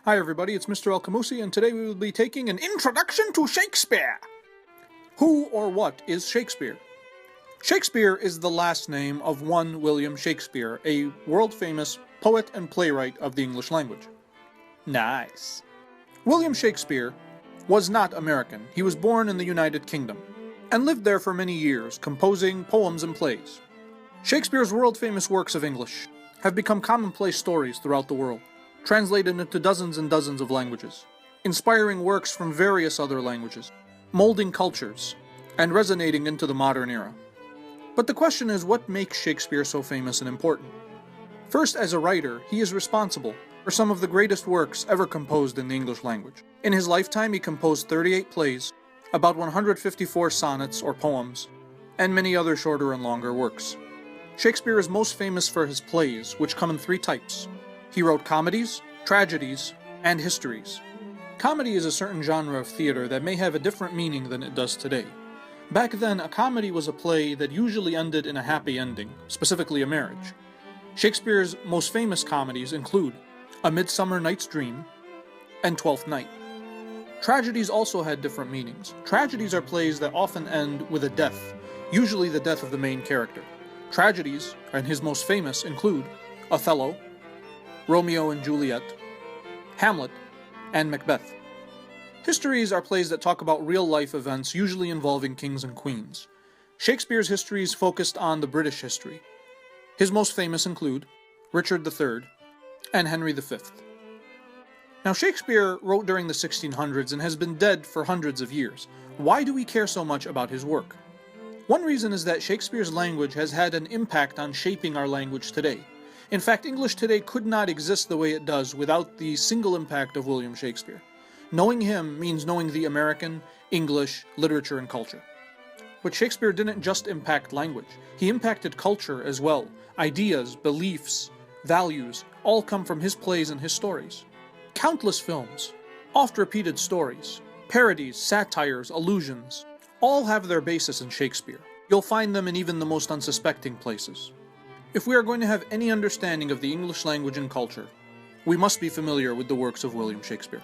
Hi everybody, it's Mr. Alqamoussi, and today we will be taking an introduction to Shakespeare! Who or what is Shakespeare? Shakespeare is the last name of one William Shakespeare, a world-famous poet and playwright of the English language. Nice. William Shakespeare was not American. He was born in the United Kingdom, and lived there for many years, composing poems and plays. Shakespeare's world-famous works of English have become commonplace stories throughout the world, translated into dozens and dozens of languages, inspiring works from various other languages, molding cultures, and resonating into the modern era. But the question is, what makes Shakespeare so famous and important? First, as a writer, he is responsible for some of the greatest works ever composed in the English language. In his lifetime, he composed 38 plays, about 154 sonnets or poems, and many other shorter and longer works. Shakespeare is most famous for his plays, which come in three types. He wrote comedies, tragedies, and histories. Comedy is a certain genre of theater that may have a different meaning than it does today. Back then, a comedy was a play that usually ended in a happy ending, specifically a marriage. Shakespeare's most famous comedies include A Midsummer Night's Dream and Twelfth Night. Tragedies also had different meanings. Tragedies are plays that often end with a death, usually the death of the main character. Tragedies, and his most famous, include Othello, Romeo and Juliet, Hamlet, and Macbeth. Histories are plays that talk about real-life events, usually involving kings and queens. Shakespeare's histories focused on the British history. His most famous include Richard III and Henry V. Now, Shakespeare wrote during the 1600s and has been dead for hundreds of years. Why do we care so much about his work? One reason is that Shakespeare's language has had an impact on shaping our language today. In fact, English today could not exist the way it does without the single impact of William Shakespeare. Knowing him means knowing the American, English, literature, and culture. But Shakespeare didn't just impact language. He impacted culture as well. Ideas, beliefs, values, all come from his plays and his stories. Countless films, oft-repeated stories, parodies, satires, allusions, all have their basis in Shakespeare. You'll find them in even the most unsuspecting places. If we are going to have any understanding of the English language and culture, we must be familiar with the works of William Shakespeare.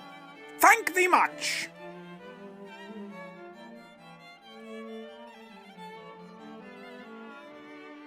Thank thee much!